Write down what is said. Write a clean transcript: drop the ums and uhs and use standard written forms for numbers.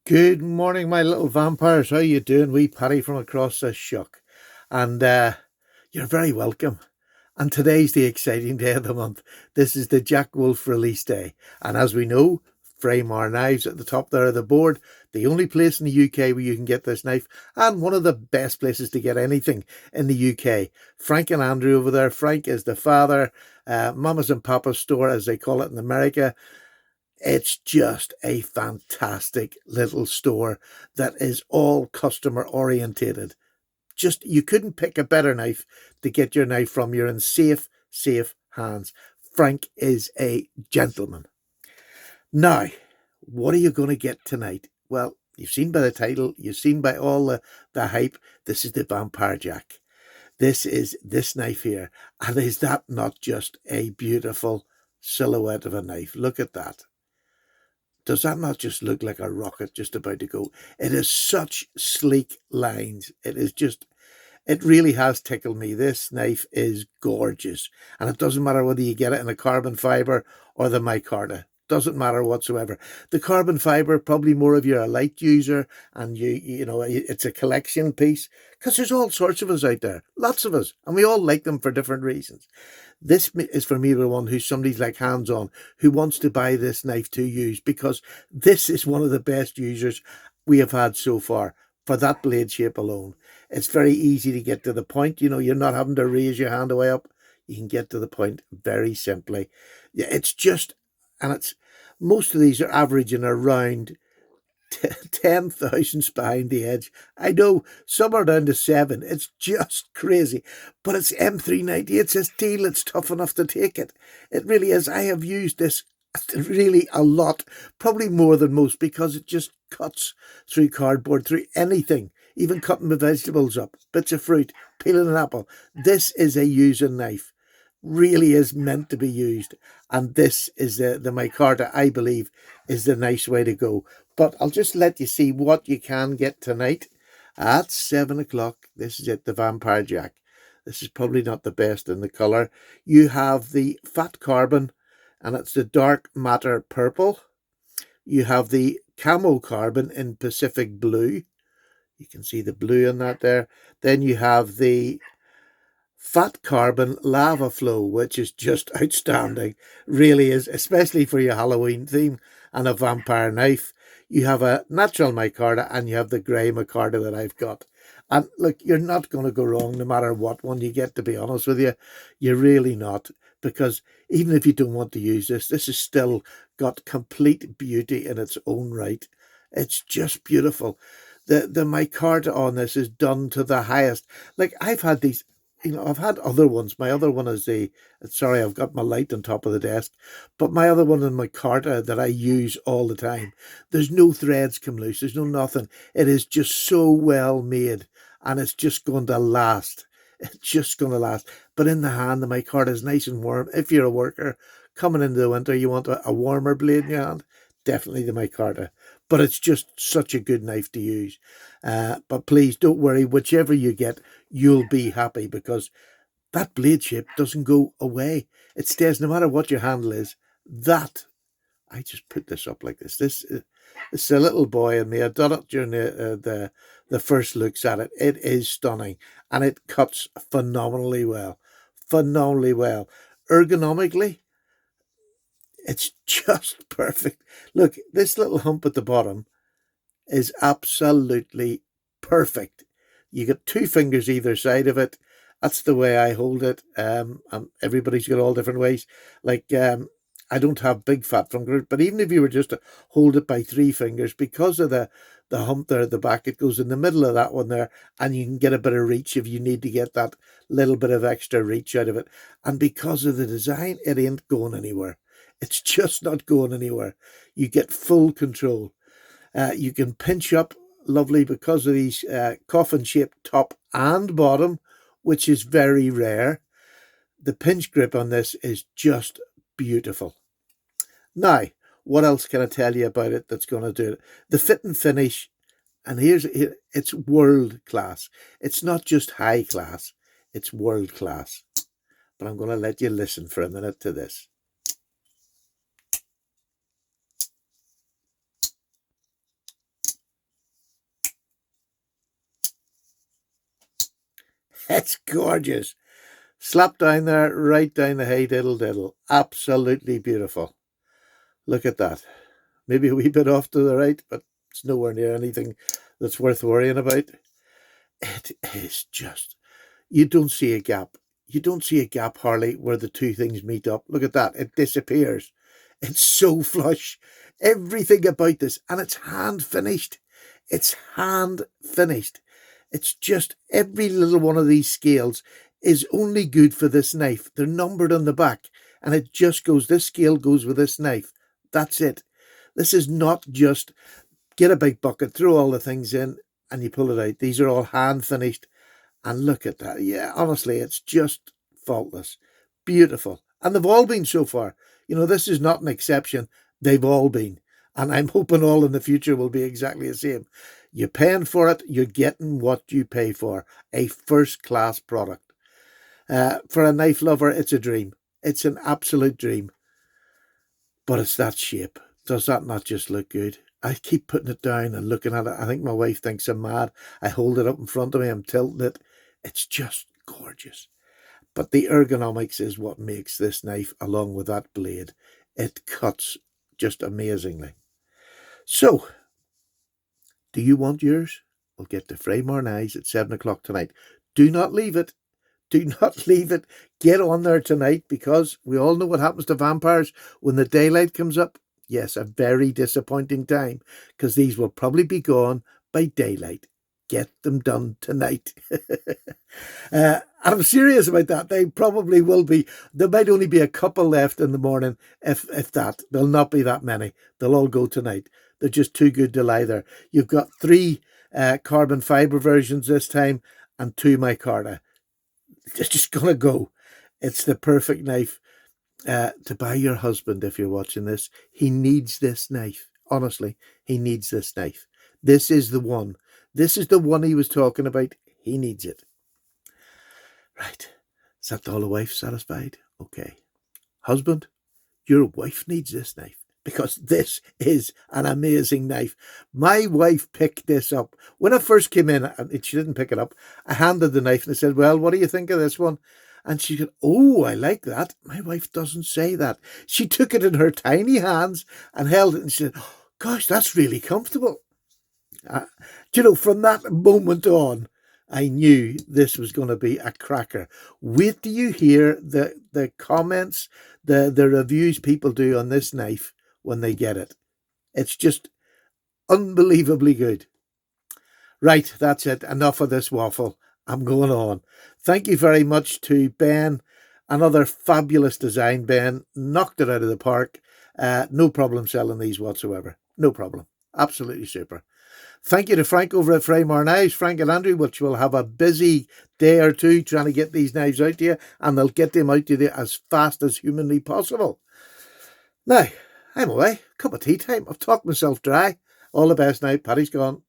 Good morning, my little vampires. How you doing? Wee Paddy from across the shuck. And you're very welcome. And today's the exciting day of the month. This is the Jack Wolf release day. And as we know, frame our knives at the top there of the board. The only place in the UK where you can get this knife, and one of the best places to get anything in the UK. Frank and Andrew over there. Frank is the father, Mama's and Papa's store, as they call it in America. It's just a fantastic little store that is all customer orientated. Just you couldn't pick a better knife to get your knife from. You're in safe hands. Frank is a gentleman. Now, what are you going to get tonight? Well, you've seen by the title, you've seen by all the hype. This is the Vampire Jack. This is this knife here. And is that not just a beautiful silhouette of a knife? Look at that. Does that not just look like a rocket just about to go? It is such sleek lines. It really has tickled me. This knife is gorgeous. And it doesn't matter whether you get it in a carbon fiber or the micarta. Doesn't matter whatsoever. The carbon fiber, probably more of you're a light user and you know, it's a collection piece because there's all sorts of us out there, lots of us, and we all like them for different reasons. This is for me the one who's somebody's like hands-on, who wants to buy this knife to use because this is one of the best users we have had so far for that blade shape alone. It's very easy to get to the point. You know, you're not having to raise your hand away up. You can get to the point very simply. Yeah, it's just, and it's most of these are averaging around 10 thousandths behind the edge. I know some are down to 7. It's just crazy. But it's M390. It's a steel. It's tough enough to take it. It really is. I have used this really a lot, probably more than most, because it just cuts through cardboard, through anything, even cutting the vegetables up, bits of fruit, peeling an apple. This is a using knife. Really is meant to be used. And this is the micarta, I believe, is the nice way to go. But I'll just let you see what you can get tonight at 7 o'clock. This is it, the Vampire Jack. This is probably not the best in the colour. You have the fat carbon, and it's the dark matter purple. You have the camo carbon in Pacific blue. You can see the blue in that there. Then you have the fat carbon lava flow, which is just outstanding. Really is, especially for your Halloween theme and a vampire knife. You have a natural micarta and you have the grey micarta that I've got. And look, you're not going to go wrong no matter what one you get, to be honest with you. You're really not. Because even if you don't want to use this, this has still got complete beauty in its own right. It's just beautiful. The micarta on this is done to the highest. Like I've had these, you know, I've had other ones. My other one is sorry, I've got my light on top of the desk, but my other one is my micarta that I use all the time. There's no threads come loose. There's no nothing. It is just so well made and it's just going to last. It's just going to last. But in the hand, the micarta is nice and warm. If you're a worker coming into the winter, you want a warmer blade in your hand, definitely the micarta. But it's just such a good knife to use. But please don't worry, whichever you get, you'll be happy because that blade shape doesn't go away. It stays no matter what your handle is. That, I just put this up like this. This is a little boy in me. I done it during the first looks at it. It is stunning and it cuts phenomenally well. Phenomenally well. Ergonomically, it's just perfect. Look, this little hump at the bottom is absolutely perfect. You get 2 fingers either side of it. That's the way I hold it. Everybody's got all different ways. Like I don't have big fat fingers, but even if you were just to hold it by 3 fingers, because of the hump there at the back, it goes in the middle of that one there, and you can get a bit of reach if you need to get that little bit of extra reach out of it. And because of the design, it ain't going anywhere. It's just not going anywhere. You get full control. You can pinch up lovely because of these coffin-shaped top and bottom, which is very rare. The pinch grip on this is just beautiful. Now, what else can I tell you about it that's going to do it? The fit and finish, and it's world class. It's not just high class, it's world class. But I'm going to let you listen for a minute to this. It's gorgeous. Slap down there, right down the hey diddle diddle. Absolutely beautiful. Look at that. Maybe a wee bit off to the right, but it's nowhere near anything that's worth worrying about. It is just, you don't see a gap. You don't see a gap, Harley, where the two things meet up. Look at that. It disappears. It's so flush. Everything about this, and it's hand finished. It's hand finished. It's just every little one of these scales is only good for this knife. They're numbered on the back, and it just goes, this scale goes with this knife. That's it. This is not just get a big bucket, throw all the things in, and you pull it out. These are all hand finished. And look at that. Yeah, honestly, it's just faultless. Beautiful. And they've all been so far. You know, this is not an exception. They've all been. And I'm hoping all in the future will be exactly the same. You're paying for it. You're getting what you pay for. A first-class product. For a knife lover, it's a dream. It's an absolute dream. But it's that shape. Does that not just look good? I keep putting it down and looking at it. I think my wife thinks I'm mad. I hold it up in front of me. I'm tilting it. It's just gorgeous. But the ergonomics is what makes this knife, along with that blade. It cuts just amazingly. So, do you want yours? We'll get to Fraymore Knives at 7 o'clock tonight. Do not leave it. Do not leave it. Get on there tonight, because we all know what happens to vampires when the daylight comes up. Yes, a very disappointing time, because these will probably be gone by daylight. Get them done tonight. I'm serious about that. They probably will be. There might only be a couple left in the morning, if that. There'll not be that many. They'll all go tonight. They're just too good to lie there. You've got 3 carbon fibre versions this time and 2 micarta. It's just going to go. It's the perfect knife to buy your husband if you're watching this. He needs this knife. Honestly, he needs this knife. This is the one. This is the one he was talking about. He needs it. Right. Is that all the wife satisfied? Okay. Husband, your wife needs this knife, because this is an amazing knife. My wife picked this up. When I first came in, and she didn't pick it up, I handed the knife and I said, well, what do you think of this one? And she said, oh, I like that. My wife doesn't say that. She took it in her tiny hands and held it and she said, oh, gosh, that's really comfortable. You know, from that moment on, I knew this was going to be a cracker. Wait till you hear the comments, the reviews people do on this knife when they get it. It's just unbelievably good. Right, that's it. Enough of this waffle. I'm going on. Thank you very much to Ben. Another fabulous design, Ben. Knocked it out of the park. No problem selling these whatsoever. No problem. Absolutely super. Thank you to Frank over at Fraymore Knives, Frank and Andrew, which will have a busy day or two trying to get these knives out to you, and they'll get them out to you as fast as humanly possible. Now, I'm away. Cup of tea time. I've talked myself dry. All the best now. Paddy's gone.